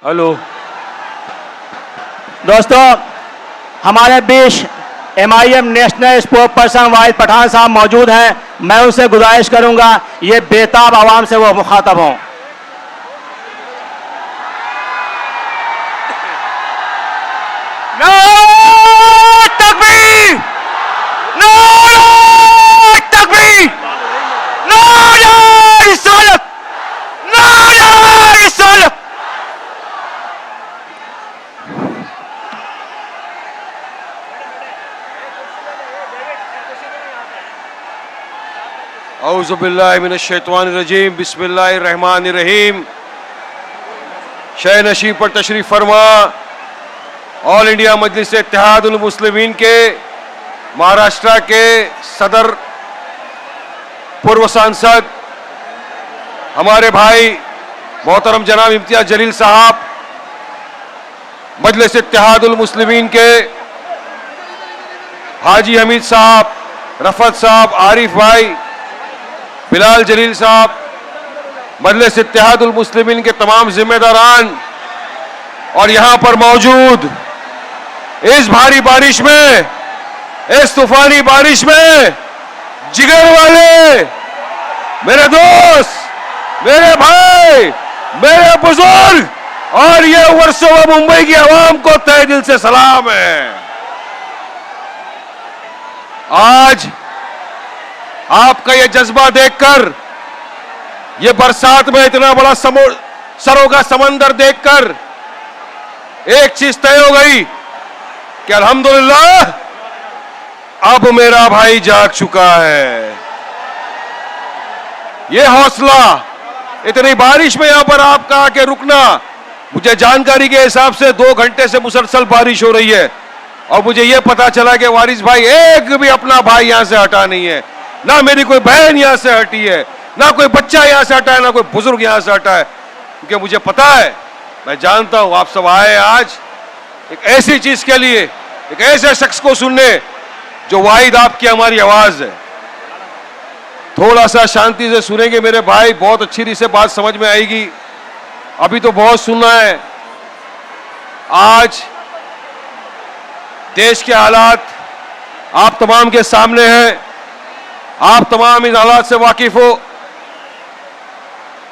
Hello दोस्तों, हमारे बीच MIM national sport person वाहिद पठान साहब मौजूद हैं। मैं उनसे गुजारिश करूंगा ये बेताब आवाम से वो मुखातब हों। नारे तकबीर! नारे तकबीर! नारे रिसालत! नारे रिसालत! औज़ुबिल्लाहि मिनश्शैतानिर्रजीम बिस्मिल्लाहिर्रहमानिर्रहीम। शय नशीब पर तशरीफ फरमा ऑल इंडिया मजलिस इत्तेहादुल मुस्लिमीन के महाराष्ट्र के सदर पूर्व सांसद हमारे भाई मोहतरम जनाब इम्तियाज जलील साहब, मजलिस इत्तेहादुल मुस्लिमीन के हाजी हमीद साहब, रफत साहब, आरिफ भाई, बिलाल जलील साहब, मजलिस इत्तेहादुल मुस्लिमीन के तमाम जिम्मेदारान और यहां पर मौजूद इस भारी बारिश में, इस तूफानी बारिश में जिगर वाले मेरे दोस्त, मेरे भाई, मेरे बुजुर्ग और ये वर्सोवा मुंबई की आवाम को तहे दिल से सलाम है। आज आपका ये जज्बा देखकर, ये बरसात में इतना बड़ा सरों का समंदर देखकर एक चीज तय हो गई कि अल्हम्दुलिल्लाह अब मेरा भाई जाग चुका है। ये हौसला, इतनी बारिश में यहां पर आपका आके रुकना, मुझे जानकारी के हिसाब से 2 घंटे से मुसलसल बारिश हो रही है और मुझे यह पता चला कि वारिस भाई एक भी अपना भाई यहां से हटा नहीं है, ना मेरी कोई बहन यहां से हटी है, ना कोई बच्चा यहां से हटा है, ना कोई बुजुर्ग यहां से हटा है। क्योंकि मुझे पता है, मैं जानता हूं आप सब आए आज एक ऐसी चीज के लिए, एक ऐसे शख्स को सुनने जो वाहिद आपकी हमारी आवाज है। थोड़ा सा शांति से सुनेंगे मेरे भाई, बहुत अच्छी से बात समझ में आएगी। अभी तो बहुत सुनना है। आज देश के हालात आप तमाम के सामने हैं। आप तमाम इन हालात से वाकिफ हो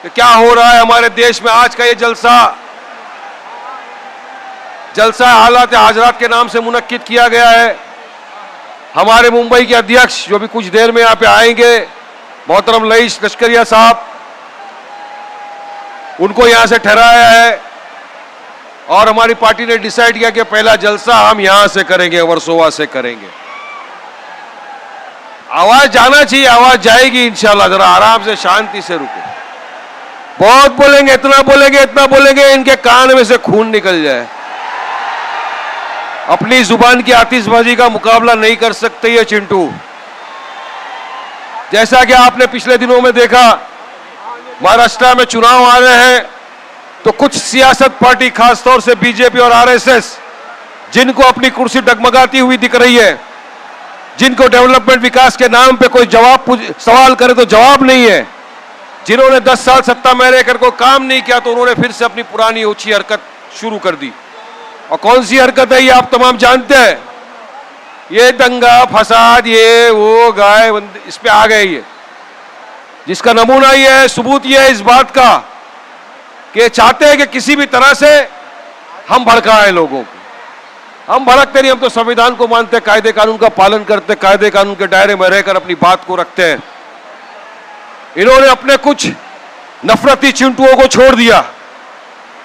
कि क्या हो रहा है हमारे देश में। आज का ये जलसा हालात हाजरात के नाम से मुनक्किद किया गया है। हमारे मुंबई के अध्यक्ष जो भी कुछ देर में यहाँ पे आएंगे, मोहतरम रईस लश्करिया साहब, उनको यहाँ से ठहराया है और हमारी पार्टी ने डिसाइड किया कि पहला जलसा हम यहाँ से करेंगे, वर्सोवा से करेंगे। आवाज जाना चाहिए, आवाज जाएगी इंशाल्लाह। जरा आराम से शांति से रुको। बहुत बोलेंगे, इतना बोलेंगे इनके कान में से खून निकल जाए। अपनी जुबान की आतिशबाजी का मुकाबला नहीं कर सकते ये चिंटू। जैसा कि आपने पिछले दिनों में देखा, महाराष्ट्र में चुनाव आ रहे हैं तो कुछ सियासत पार्टी, खासतौर से बीजेपी और RSS, जिनको अपनी कुर्सी डगमगाती हुई दिख रही है, जिनको डेवलपमेंट विकास के नाम पे कोई सवाल करे तो जवाब नहीं है, जिन्होंने 10 साल सत्ता में रहकर कोई काम नहीं किया तो उन्होंने फिर से अपनी पुरानी ओछी हरकत शुरू कर दी। और कौन सी हरकत है ये आप तमाम जानते हैं। ये दंगा फसाद, ये वो गाय इस पे आ गए ये, जिसका नमूना ये है, सबूत ये है इस बात का कि चाहते हैं कि किसी भी तरह से हम भड़काएं लोगों को। हम भड़कते नहीं, हम तो संविधान को मानते, कायदे कानून का पालन करते, कायदे कानून के दायरे में रहकर अपनी बात को रखते हैं। इन्होंने अपने कुछ नफरती चिंटुओं को छोड़ दिया।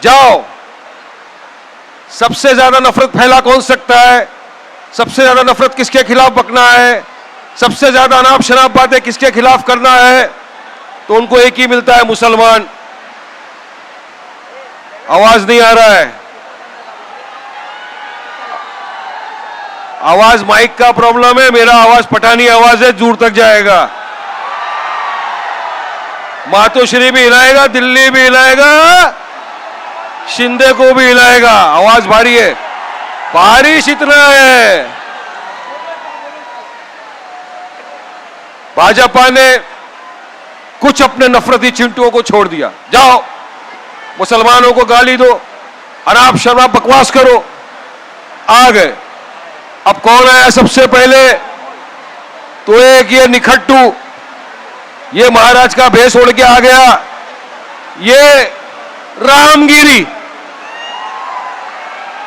जाओ, सबसे ज्यादा नफरत फैला कौन सकता है, सबसे ज्यादा नफरत किसके खिलाफ बकना है, सबसे ज्यादा अनाप शनाप बातें किसके खिलाफ करना है, तो उनको एक ही मिलता है, मुसलमान। आवाज नहीं आ रहा है, आवाज माइक का प्रॉब्लम है। मेरा आवाज पठानी आवाज है, दूर तक जाएगा। मातोश्री भी हिलाएगा, दिल्ली भी हिलाएगा, शिंदे को भी हिलाएगा। आवाज भारी है, बारिश इतना है। भाजपा ने कुछ अपने नफरती चिंटुओं को छोड़ दिया। जाओ, मुसलमानों को गाली दो, अनाप शर्मा बकवास करो। आ गए। अब कौन आया सबसे पहले? तो एक ये निखट्टू, ये महाराज का भेष ओढ़ के आ गया, ये रामगिरी।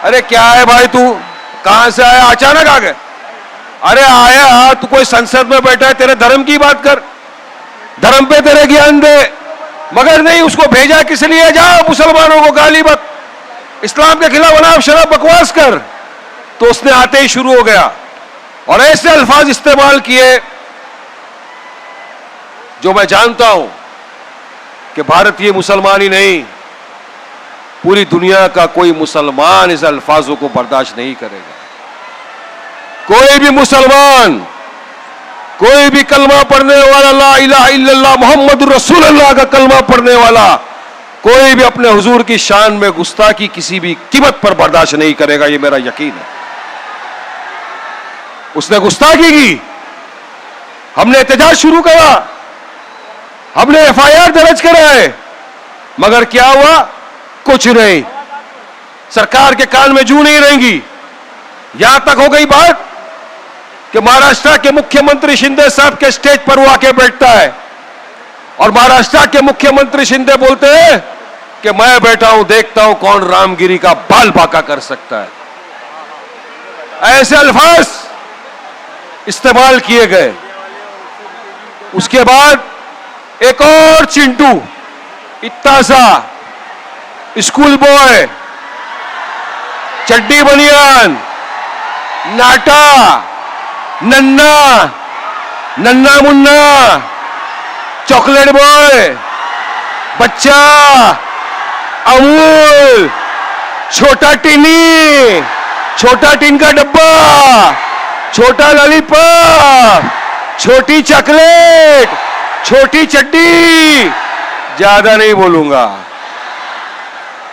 अरे क्या है भाई, तू कहां से आया? अचानक आ गए। अरे आया तू कोई संसद में बैठा है, तेरे धर्म की बात कर, धर्म पे तेरे ज्ञान दे, मगर नहीं, उसको भेजा किस लिए? जा मुसलमानों को गाली मत, इस्लाम के खिलाफ अनाप शराब बकवास कर। तो उसने आते ही शुरू हो गया और ऐसे अल्फाज इस्तेमाल किए जो मैं जानता हूं कि भारतीय मुसलमान ही नहीं, पूरी दुनिया का कोई मुसलमान इस अल्फाजों को बर्दाश्त नहीं करेगा। कोई भी मुसलमान, कोई भी कलमा पढ़ने वाला, ला इलाहा इल्लल्लाह मुहम्मदुर रसूलुल्लाह का कलमा पढ़ने वाला, कोई भी अपने हुजूर की शान में गुस्ताखी किसी भी कीमत पर बर्दाश्त नहीं करेगा, ये मेरा यकीन है। उसने गुस्ताखी की, हमने एहतजाज शुरू करा, हमने एफआईआर दर्ज कराए, मगर क्या हुआ? कुछ नहीं। सरकार के कान में जू नहीं रहेंगी। यहां तक हो गई बात कि महाराष्ट्र के मुख्यमंत्री शिंदे साहब के स्टेज पर वो आके बैठता है और महाराष्ट्र के मुख्यमंत्री शिंदे बोलते हैं कि मैं बैठा हूं, देखता हूं कौन रामगिरी का बाल बांका कर सकता है। ऐसे अल्फाज इस्तेमाल किए गए। उसके बाद एक और चिंटू, इतना सा स्कूल बॉय, चड्डी बनियान, नाटा, नन्ना, नन्ना मुन्ना, चॉकलेट बॉय, बच्चा, अमूल, छोटा टिनी, छोटा टिन का डब्बा, छोटा लॉलीपॉप, छोटी चॉकलेट, छोटी चड्डी, ज्यादा नहीं बोलूंगा।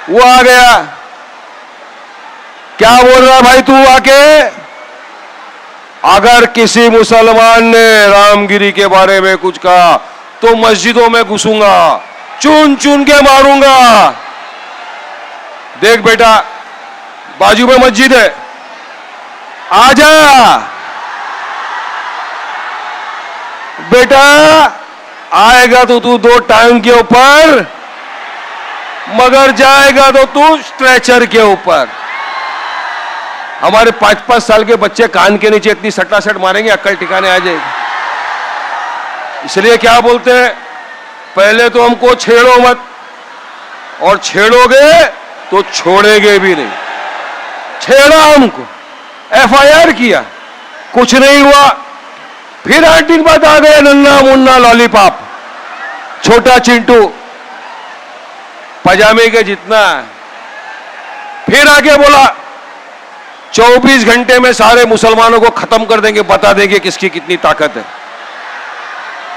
वो आ गया। क्या बोल रहा भाई तू आके? अगर किसी मुसलमान ने रामगिरी के बारे में कुछ कहा तो मस्जिदों में घुसूंगा, चुन चुन के मारूंगा। देख बेटा, बाजू में मस्जिद है, आजा बेटा। आएगा तो तू दो टांग के ऊपर, मगर जाएगा तो तू स्ट्रेचर के ऊपर। हमारे 5-5 साल के बच्चे कान के नीचे इतनी सटासट मारेंगे, अक्ल ठिकाने आ जाएगी। इसलिए क्या बोलते हैं, पहले तो हमको छेड़ो मत, और छेड़ोगे तो छोड़ेंगे भी नहीं। छेड़ा हमको, एफआईआर किया, कुछ नहीं हुआ। फिर आंटी के बाद आ गए नन्ना मुन्ना लॉलीपॉप, छोटा चिंटू, पजामे के जितना। फिर आगे बोला 24 घंटे में सारे मुसलमानों को खत्म कर देंगे, बता देंगे किसकी कितनी ताकत है।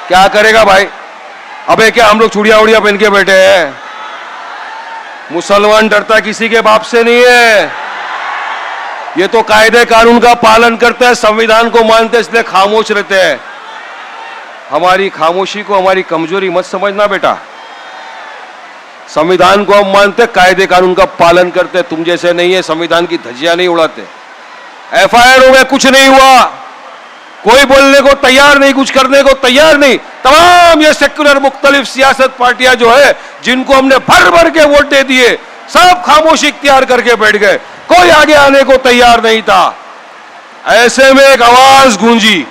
क्या करेगा भाई? अबे क्या हम लोग चूड़िया उड़िया पहन के बैठे हैं? मुसलमान डरता किसी के बाप से नहीं है। ये तो कायदे कानून का पालन करते हैं, संविधान को मानते हैं, इसलिए खामोश रहते हैं। हमारी खामोशी को हमारी कमजोरी मत समझना बेटा। संविधान को हम मानते, कायदे कानून का पालन करते। तुम जैसे नहीं है, संविधान की धज्जियां नहीं उड़ाते। एफआईआर हो गए, कुछ नहीं हुआ, कोई बोलने को तैयार नहीं, कुछ करने को तैयार नहीं। तमाम ये सेक्युलर मुख्तलिफ सियासत पार्टियां जो है, जिनको हमने भर भर के वोट दे दिए, सब खामोशी इख्तियार करके बैठ गए, कोई आगे आने को तैयार नहीं था। ऐसे में एक आवाज गूंजी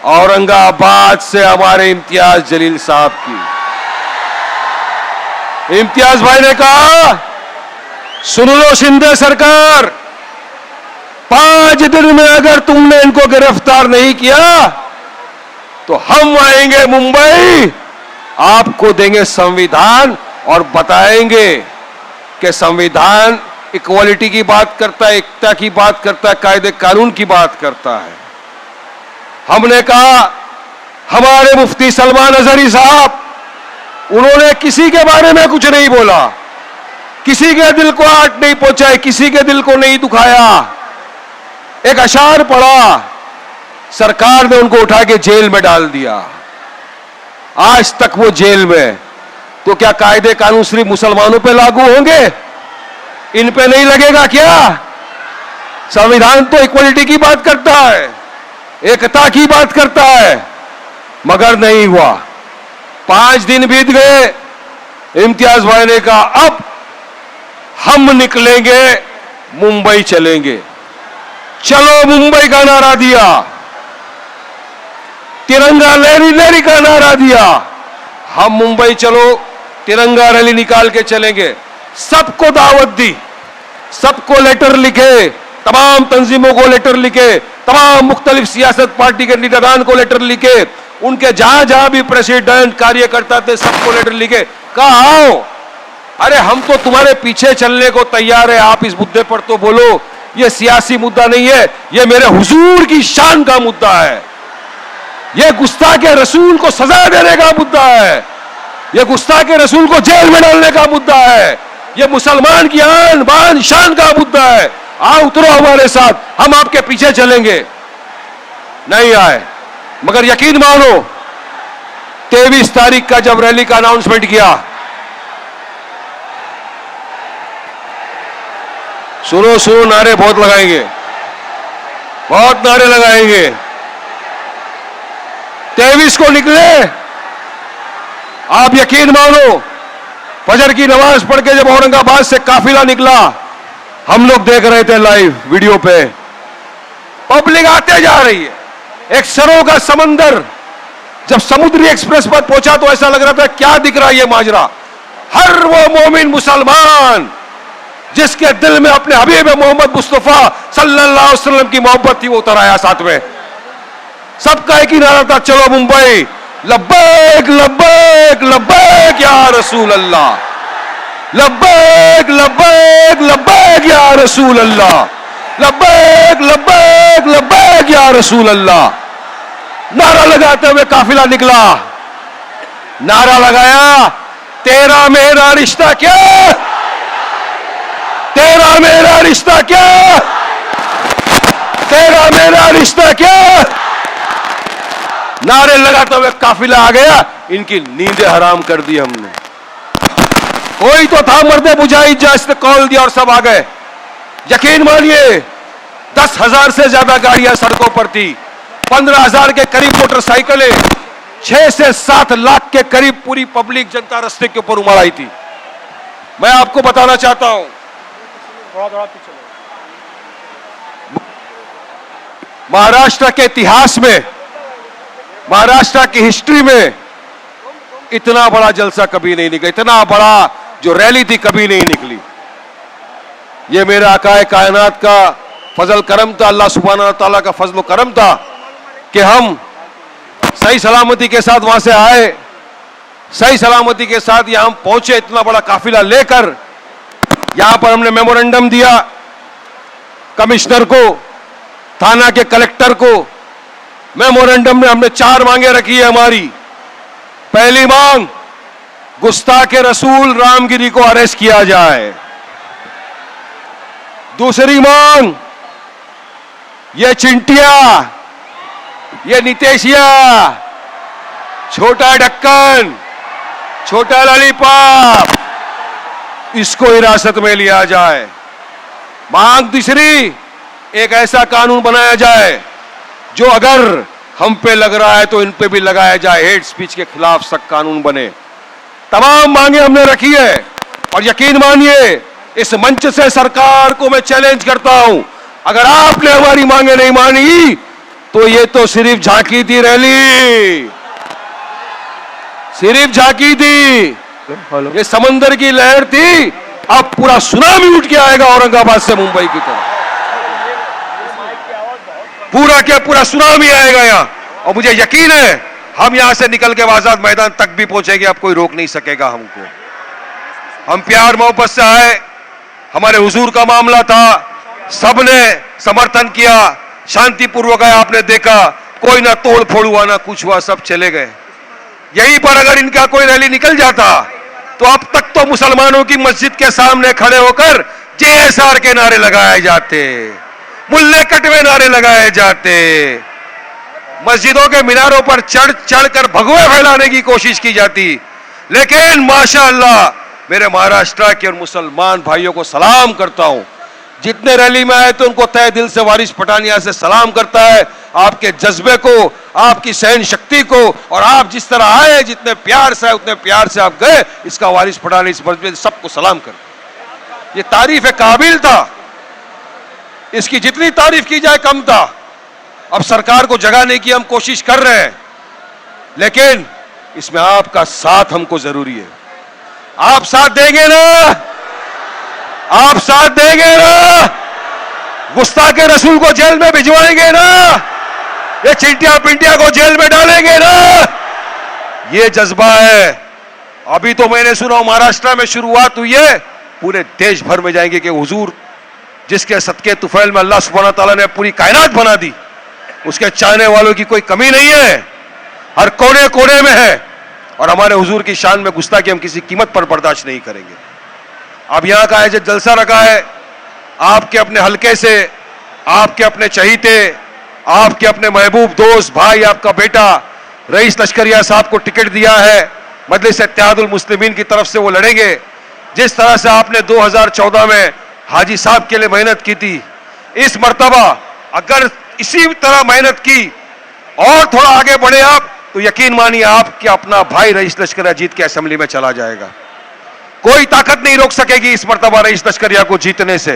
औरंगाबाद से हमारे इम्तियाज जलील साहब की। इम्तियाज भाई ने कहा, सुन लो शिंदे सरकार, 5 दिन में अगर तुमने इनको गिरफ्तार नहीं किया तो हम आएंगे मुंबई, आपको देंगे संविधान और बताएंगे कि संविधान इक्वालिटी की बात करता है, एकता की बात करता है, कायदे कानून की बात करता है। हमने कहा, हमारे मुफ्ती सलमान अजहरी साहब, उन्होंने किसी के बारे में कुछ नहीं बोला, किसी के दिल को आट नहीं पहुंचाई, किसी के दिल को नहीं दुखाया। एक अशार पढ़ा, सरकार ने उनको उठा के जेल में डाल दिया। आज तक वो जेल में। तो क्या कायदे कानून सिर्फ मुसलमानों पे लागू होंगे? इन पे नहीं लगेगा क्या? संविधान तो इक्वलिटी की बात करता है, एकता की बात करता है, मगर नहीं हुआ। 5 दिन बीत गए, इम्तियाज भाई ने कहा अब हम निकलेंगे, मुंबई चलेंगे। चलो मुंबई का नारा दिया, तिरंगा लहरी लहरी का नारा दिया। हम मुंबई चलो, तिरंगा रैली निकाल के चलेंगे। सबको दावत दी, सबको लेटर लिखे, तमाम तंजीमों को लेटर लिखे, तमाम मुख्तलिफ सियासत पार्टी के लीडरान को लेटर लिखे, उनके जहां जहां भी प्रेसिडेंट कार्यकर्ता थे सबको लेटर लिखे। कहा आओ, अरे हम तो तुम्हारे पीछे चलने को तैयार है, आप इस मुद्दे पर तो बोलो। यह सियासी मुद्दा नहीं है, यह मेरे हुजूर की शान का मुद्दा है, यह गुस्ताखे रसूल को सजा देने का मुद्दा है, यह गुस्ताखे रसूल को जेल में डालने का मुद्दा है, यह मुसलमान की आन बान शान का मुद्दा है। आओ उतरो हमारे साथ, हम आपके पीछे चलेंगे। नहीं आए, मगर यकीन मानो 23 तारीख का जब रैली का अनाउंसमेंट किया, सुनो सुनो, नारे बहुत लगाएंगे, बहुत नारे लगाएंगे। 23 को निकले, आप यकीन मानो फजर की नमाज पढ़ के जब औरंगाबाद से काफिला निकला, हम लोग देख रहे थे लाइव वीडियो पे, पब्लिक आते जा रही है, एक सरों का समंदर। जब समुद्री एक्सप्रेस पर पहुंचा तो ऐसा लग रहा था क्या दिख रहा है ये माजरा। हर वो मोमिन मुसलमान जिसके दिल में अपने हबीब मोहम्मद मुस्तफा सल्लल्लाहु अलैहि वसल्लम की मोहब्बत थी, वो उतर आया साथ में। सबका एक ही नारा था, चलो मुंबई, लब्बैक लब्बैक लब्बैक या रसूल अल्लाह, लब्बैक लब्बैक लब्बैक या रसूल अल्लाह, लब्बैक लब्बैक लब्बैक या रसूल अल्लाह। नारा लगाते हुए काफिला निकला, नारा लगाया, तेरा मेरा रिश्ता क्या, तेरा मेरा रिश्ता क्या, तेरा मेरा रिश्ता क्या। नारे लगाते हुए काफिला आ गया, इनकी नींदें हराम कर दी हमने। कोई तो था मर्दे बुझाई इजाजत कॉल दिया और सब आ गए। यकीन मानिए 10,000 से ज्यादा गाड़ियां सड़कों पर थी, 15,000 के करीब मोटरसाइकिलें, 6 से 7 लाख के करीब पूरी पब्लिक जनता रास्ते के ऊपर उमड़ आई थी। मैं आपको बताना चाहता हूं, महाराष्ट्र के इतिहास में, महाराष्ट्र की हिस्ट्री में इतना बड़ा जलसा कभी नहीं निकला, इतना बड़ा जो रैली थी कभी नहीं निकली। ये मेरे आकाए कायनात का फजल करम था, अल्लाह सुब्हानहू तआला का फजल करम था कि हम सही सलामती के साथ वहां से आए, सही सलामती के साथ यहां हम पहुंचे, इतना बड़ा काफिला लेकर। यहां पर हमने मेमोरेंडम दिया कमिश्नर को, थाना के कलेक्टर को। मेमोरेंडम में हमने 4 मांगे रखी है हमारी। पहली मांग, गुस्ताखे रसूल रामगिरी को अरेस्ट किया जाए। दूसरी मांग, ये चिंटिया, ये नितेशिया, छोटा ढक्कन, छोटा लॉलीपॉप, इसको हिरासत में लिया जाए। मांग तीसरी, एक ऐसा कानून बनाया जाए जो अगर हम पे लग रहा है तो इन पे भी लगाया जाए, हेट स्पीच के खिलाफ सख्त कानून बने। तमाम मांगे हमने रखी है और यकीन मानिए इस मंच से सरकार को मैं चैलेंज करता हूं, अगर आपने हमारी मांगे नहीं मानी तो ये तो सिर्फ झांकी थी रैली, सिर्फ झांकी थी, ये समंदर की लहर थी। अब पूरा सुनामी उठ के आएगा औरंगाबाद से मुंबई की तरफ, पूरा क्या पूरा सुनामी आएगा यहां। और मुझे यकीन है हम यहां से निकल के आजाद मैदान तक भी पहुंचेंगे, अब कोई रोक नहीं सकेगा हमको। हम प्यार मोहब्बत से आए, हमारे हुजूर का मामला था, सबने समर्थन किया, शांतिपूर्वक आया। आपने देखा कोई ना तोड़ फोड़ हुआ ना कुछ हुआ, सब चले गए। यहीं पर अगर इनका कोई रैली निकल जाता तो अब तक तो मुसलमानों की मस्जिद के सामने खड़े होकर JSR के नारे लगाए जाते, मुल्ले कटवे नारे लगाए जाते, मस्जिदों के मीनारों पर चढ़ चढ़कर भगवे फैलाने की कोशिश की जाती। लेकिन माशाअल्लाह मेरे महाराष्ट्र के और मुसलमान भाइयों को सलाम करता हूं। जितने रैली में आए थे उनको तहे दिल से वारिस पठानिया से सलाम करता है। आपके जज्बे को, आपकी सहन शक्ति को, और आप जिस तरह आए, जितने प्यार से आए उतने प्यार से आप गए, इसका वारिस पठानिया इस मस्जिद सबको सलाम कर। ये तारीफ काबिल था, इसकी जितनी तारीफ की जाए कम था। अब सरकार को जगाने की हम कोशिश कर रहे हैं, लेकिन इसमें आपका साथ हमको जरूरी है। आप साथ देंगे ना? आप साथ देंगे ना? गुस्ताखे रसूल को जेल में भिजवाएंगे ना? ये चिंटिया पिंटिया को जेल में डालेंगे ना? ये जज्बा है। अभी तो मैंने सुना महाराष्ट्र में शुरुआत हुई है, पूरे देश भर में जाएंगे कि हुजूर जिसके सदके तुफैल में अल्लाह सुब्हाना तआला ने पूरी कायनात बना दी, उसके चाहने वालों की कोई कमी नहीं है, हर कोने कोने में है। और हमारे हुजूर की शान में गुस्ताखी हम किसी कीमत पर बर्दाश्त नहीं करेंगे। अब यहां का है जो जलसा रखा है, आपके अपने हलके से, आपके अपने चहीते, आपके अपने महबूब दोस्त भाई, आपका बेटा रईस लश्करिया साहब को टिकट दिया है, मजलिस इत्तेहादुल मुस्लिमीन की तरफ से वो लड़ेंगे। जिस तरह से आपने 2014 में हाजी साहब के लिए मेहनत की थी, इस मर्तबा अगर इसी तरह मेहनत की और थोड़ा आगे बढ़े आप, तो यकीन मानिए आपके अपना भाई रईस लश्करिया जीत के असेंबली में चला जाएगा। कोई ताकत नहीं रोक सकेगी इस मर्तबा रईस लश्करिया को जीतने से।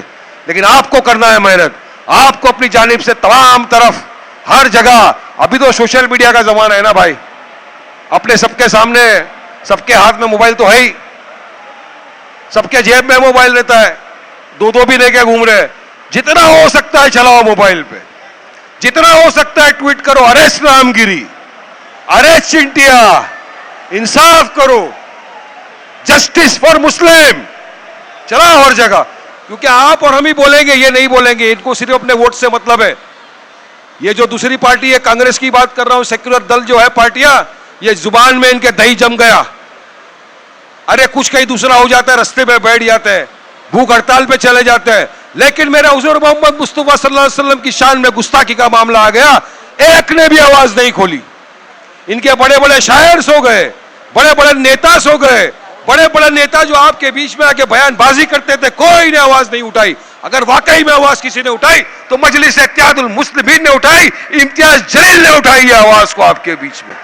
लेकिन आपको करना है मेहनत, आपको अपनी जानिब से तमाम तरफ हर जगह। अभी तो सोशल मीडिया का जमाना है ना भाई, अपने सबके सामने, सबके हाथ में मोबाइल तो है ही, सबके जेब में मोबाइल रहता है, दो दो भी लेके घूम रहे हैं। जितना हो सकता है चलाओ मोबाइल पे, जितना हो सकता है ट्वीट करो, अरेस्ट रामगिरी, अरेस्ट चिंटिया, इंसाफ करो, जस्टिस फॉर मुस्लिम, चलाओ हर जगह। क्योंकि आप और हम ही बोलेंगे, ये नहीं बोलेंगे, इनको सिर्फ अपने वोट से मतलब है। ये जो दूसरी पार्टी है, कांग्रेस की बात कर रहा हूं, सेक्युलर दल जो है पार्टियां, ये जुबान में इनके दही जम गया। अरे कुछ कहीं दूसरा हो जाता है, रास्ते में बैठ जाते हैं, भूख हड़ताल पे चले जाते हैं। लेकिन मेरा हुजूर मोहम्मद मुस्तफा सल्लल्लाहु अलैहि वसल्लम की शान में गुस्ताखी का मामला आ गया, एक ने भी आवाज नहीं खोली। इनके बड़े बड़े शायर सो गए, बड़े बड़े नेता सो गए, बड़े बड़े नेता जो आपके बीच में आके बयानबाजी करते थे, कोई ने आवाज नहीं उठाई। अगर वाकई में आवाज किसी ने उठाई तो मजलिस इत्तेहादुल मुस्लिमीन ने उठाई, इम्तियाज जलील ने उठाई है आवाज को आपके बीच में।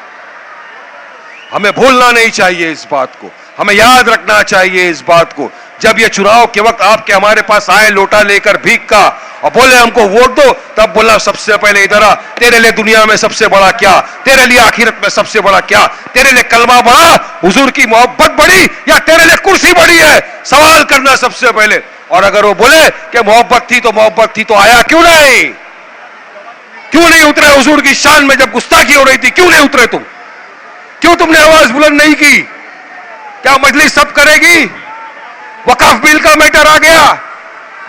हमें भूलना नहीं चाहिए इस बात को, हमें याद रखना चाहिए इस बात को। जब ये चुनाव के वक्त आपके हमारे पास आए लोटा लेकर भीख का और बोले हमको वोट दो, तब बोला सबसे पहले इधर आ, तेरे लिए दुनिया में सबसे बड़ा क्या, तेरे लिए आखिरत में सबसे बड़ा क्या, तेरे लिए कलमा बड़ा, हुजूर की मोहब्बत बड़ी, या तेरे लिए कुर्सी बड़ी है, सवाल करना सबसे पहले। और अगर वो बोले कि मोहब्बत थी तो आया क्यों नहीं? क्यों नहीं उतरे हुजूर की शान में जब गुस्ताखी हो रही थी? क्यों नहीं उतरे तुम? क्यों तुमने आवाज बुलंद नहीं की? क्या मजलिस सब करेगी? वक्फ बिल का मैटर आ गया,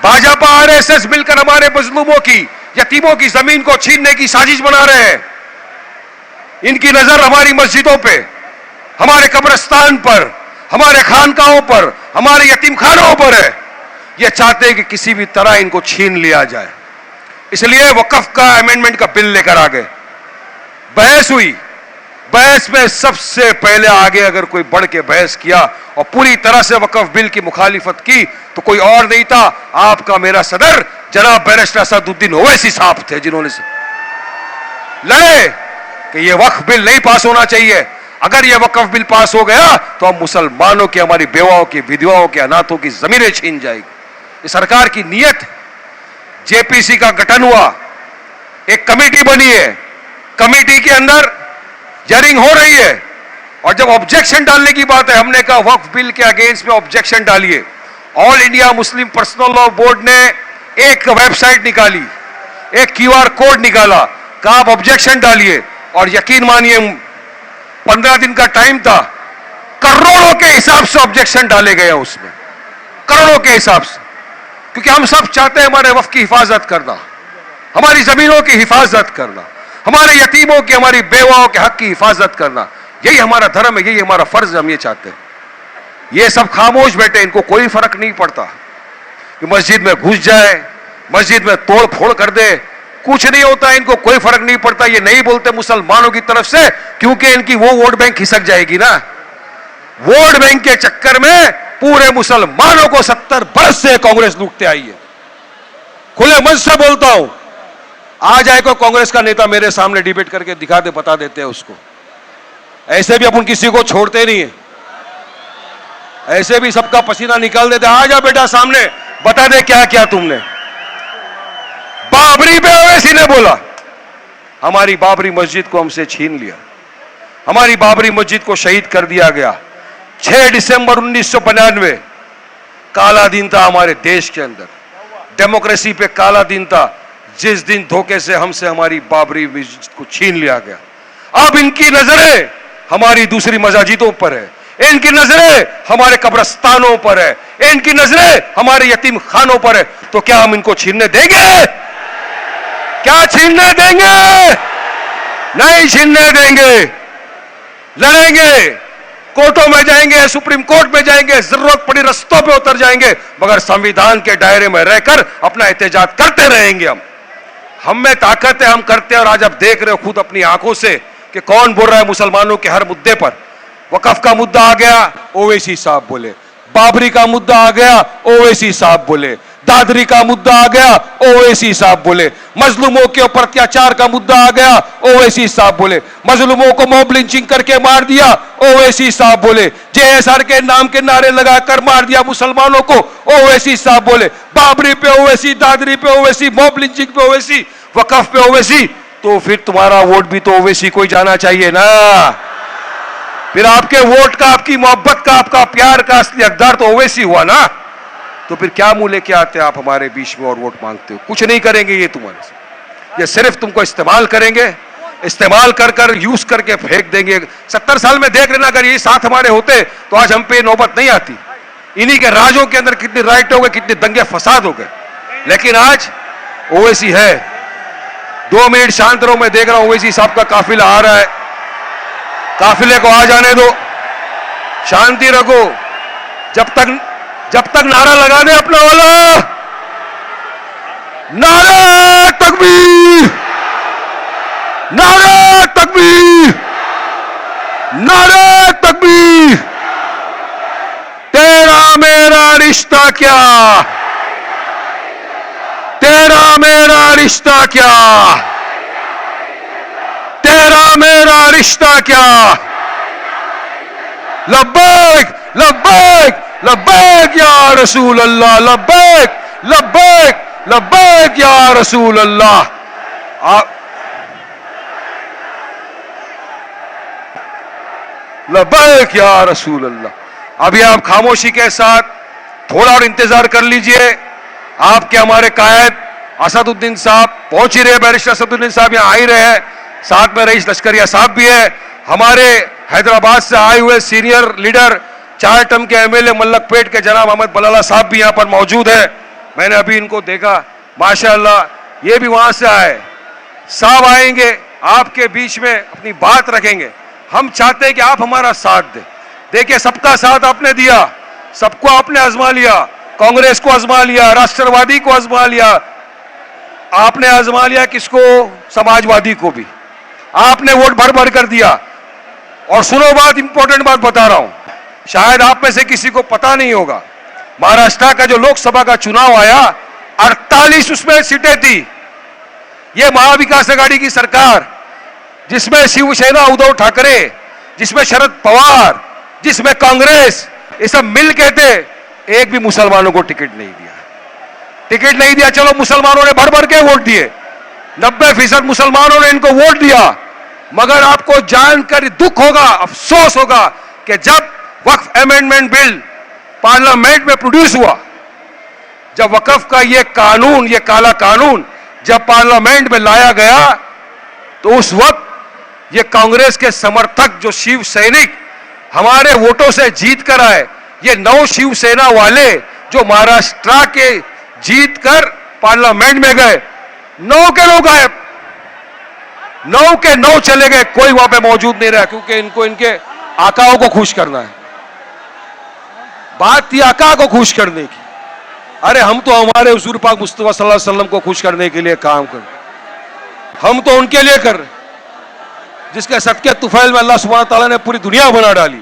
भाजपा आरएसएस मिलकर हमारे मजलूमों की, यतीमों की जमीन को छीनने की साजिश बना रहे हैं। इनकी नजर हमारी मस्जिदों पे, हमारे कब्रिस्तान पर, हमारे खानकाहों पर, हमारे यतीम खानों पर है। ये चाहते हैं कि किसी भी तरह इनको छीन लिया जाए, इसलिए वक्फ का अमेंडमेंट का बिल लेकर आ गए। बहस हुई, बहस में सबसे पहले आगे अगर कोई बढ़ के बहस किया और पूरी तरह से वक्फ बिल की मुखालिफत की तो कोई और नहीं था, आपका मेरा सदर जनाब बैरिस्टर असदुद्दीन ओवैसी साहब थे, जिन्होंने लड़े कि यह वक्फ बिल नहीं पास होना चाहिए। अगर यह वक्फ बिल पास हो गया तो हम मुसलमानों की, हमारी बेवाओं की, विधवाओं के, अनाथों की जमीनें छीन जाएगी। ये सरकार की नीयत। जेपीसी का गठन हुआ, एक कमेटी बनी है, कमेटी के अंदर हियरिंग हो रही है, और जब ऑब्जेक्शन डालने की बात है, हमने कहा वक्फ बिल के अगेंस्ट में ऑब्जेक्शन डालिए। All India Muslim personal law board ने एक वेबसाइट निकाली, एक क्यूआर कोड निकाला, कहा आप ऑब्जेक्शन डालिए, और यकीन मानिए 15 दिन का टाइम था, करोड़ों के हिसाब से ऑब्जेक्शन डाले गए उसमें, करोड़ों के हिसाब से। क्योंकि हम सब चाहते हैं हमारे वक्फ की हिफाजत करना, हमारी जमीनों की हिफाजत करना, हमारे यतीमों की, हमारी बेवाओं के हक की हिफाजत करना। यही हमारा धर्म है, यही हमारा फर्ज है, हम ये चाहते हैं। ये सब खामोश बैठे, इनको कोई फर्क नहीं पड़ता कि मस्जिद में घुस जाए, मस्जिद में तोड़ फोड़ कर दे, कुछ नहीं होता, इनको कोई फर्क नहीं पड़ता। ये नहीं बोलते मुसलमानों की तरफ से, क्योंकि इनकी वो वोट बैंक खिसक जाएगी ना। वोट बैंक के चक्कर में पूरे मुसलमानों को 70 बरस से कांग्रेस लूटते आई है। खुले मन से बोलता हूं, आ जाए कोई कांग्रेस का नेता मेरे सामने डिबेट करके दिखा दे, बता देते हैं उसको। ऐसे भी अपन किसी को छोड़ते नहीं है, ऐसे भी सबका पसीना निकाल देते। आ जा बेटा सामने, बता दे क्या क्या तुमने। बाबरी पे ओवैसी ने बोला हमारी बाबरी मस्जिद को हमसे छीन लिया, हमारी बाबरी मस्जिद को शहीद कर दिया गया। 6 दिसंबर 1995 काला दिन था हमारे देश के अंदर, डेमोक्रेसी पे काला दिन था, जिस दिन धोखे से हमसे हमारी बाबरी मस्जिद को छीन लिया गया। अब इनकी नजरें हमारी दूसरी मस्जिदों पर है, इनकी नजरें हमारे कब्रिस्तानों पर है, इनकी नजरें हमारे यतीम खानों पर है। तो क्या हम इनको छीनने देंगे? क्या छीनने देंगे? नहीं छीनने देंगे। लड़ेंगे, कोर्टों में जाएंगे, सुप्रीम कोर्ट में जाएंगे, जरूरत पड़ी रस्तों पे उतर जाएंगे, मगर संविधान के दायरे में रहकर अपना एहतजाज करते रहेंगे। हम में ताकत है, हम करते हैं। और आज आप देख रहे हो खुद अपनी आंखों से कि कौन बोल रहा है मुसलमानों के हर मुद्दे पर। वकफ का मुद्दा आ गया, ओवैसी साहब बोले। बाबरी का मुद्दा आ गया, ओवैसी साहब बोले। दादरी का मुद्दा आ गया, ओवैसी साहब बोले। मजलूमों के ऊपर अत्याचार का मुद्दा आ गया, ओवैसी साहब बोले। मजलूमों को मॉब लिंचिंग करके मार दिया, ओवैसी साहब बोले। जेएसआर के नाम के नारे लगाकर मार दिया मुसलमानों को, ओवैसी साहब बोले। बाबरी पे ओवैसी, दादरी पे ओवैसी, मॉब लिंचिंग पे ओवैसी, वकफ पे ओवैसी। तो फिर तुम्हारा वोट भी तो ओवैसी को ही जाना चाहिए ना। फिर आपके वोट का, आपकी मोहब्बत का, आपका प्यार का असली हकदार तो ओवैसी हुआ ना। तो फिर क्या मुंह लेके आते आप हमारे बीच में और वोट मांगते हो? कुछ नहीं करेंगे ये तुम्हारे से, ये सिर्फ तुमको इस्तेमाल करेंगे, इस्तेमाल कर कर यूज करके फेंक देंगे। 70 साल में देख लेना, अगर ये साथ हमारे होते तो आज हम पे नौबत नहीं आती। इन्हीं के राजों के अंदर कितने राइट हो गए, कितने दंगे फसाद हो गए। लेकिन आज ओवैसी है। 2 मिनट शांत रहो, मैं देख रहा हूं ओवैसी साहब का काफिला आ रहा है। काफिले को आ जाने दो, शांति रखो। जब तक नारा लगा दे अपना वाला, नारे तकबीर, नारे तकबीर, नारे तकबीर। तेरा मेरा रिश्ता क्या, तेरा मेरा रिश्ता क्या, तेरा मेरा रिश्ता क्या। लब्बैक लब्बैक लब्बैक या रसूल अल्लाह, लब्बैक लब्बैक लब्बैक या रसूल अल्लाह। लब्बैक या रसूल अल्लाह। अभी आप खामोशी के साथ थोड़ा और इंतजार कर लीजिए। आपके हमारे कायद असदुद्दीन साहब पहुंच ही रहे, बैरिस्टर असदुद्दीन साहब यहां आ ही रहे हैं, साथ में रईस लश्करिया साहब भी है। हमारे हैदराबाद से आए हुए सीनियर लीडर 4 टर्म के एमएलए मल्लकपेट के जनाब अहमद बलाला साहब भी यहां पर मौजूद है। मैंने अभी इनको देखा, माशाअल्लाह, ये भी वहां से आए। साहब आएंगे, आपके बीच में अपनी बात रखेंगे। हम चाहते हैं कि आप हमारा साथ दें। देखिए, सबका साथ आपने दिया, सबको आपने आजमा लिया, कांग्रेस को आजमा लिया, राष्ट्रवादी को आजमा लिया, आपने आजमा लिया किसको, समाजवादी को भी आपने वोट भर भर कर दिया। और सुनो बात, इंपॉर्टेंट बात बता रहा हूं, शायद आप में से किसी को पता नहीं होगा, महाराष्ट्र का जो लोकसभा का चुनाव आया, 48 उसमें सीटें थी। ये महाविकास आघाड़ी की सरकार, जिसमें शिवसेना उद्धव ठाकरे, जिसमें शरद पवार, जिसमें कांग्रेस, ये सब मिल के थे, एक भी मुसलमानों को टिकट नहीं दिया। टिकट नहीं दिया, चलो मुसलमानों ने भर भर के वोट दिए, 90% मुसलमानों ने इनको वोट दिया। मगर आपको जानकर दुख होगा, अफसोस होगा कि जब वक्फ अमेंडमेंट बिल पार्लियामेंट में प्रोड्यूस हुआ, जब वक्फ का ये कानून, ये काला कानून जब पार्लियामेंट में लाया गया, तो उस वक्त ये कांग्रेस के समर्थक, जो शिव सैनिक हमारे वोटों से जीत कर आए, ये 9 शिवसेना वाले जो महाराष्ट्र के जीत कर पार्लियामेंट में गए, 9 के 9 गायब, 9 के 9 चले गए, कोई वहां पे मौजूद नहीं रहा, क्योंकि इनको इनके आकाओं को खुश करना है। बात थी आका को खुश करने की। अरे हम तो हमारे हुजूर पाक मुस्तफा सल्लल्लाहु अलैहि वसल्लम को खुश करने के लिए काम कर, हम तो उनके लिए कर, जिसके सदके तुफैल में अल्लाह सुब्हानहू व तआला ने पूरी दुनिया बना डाली।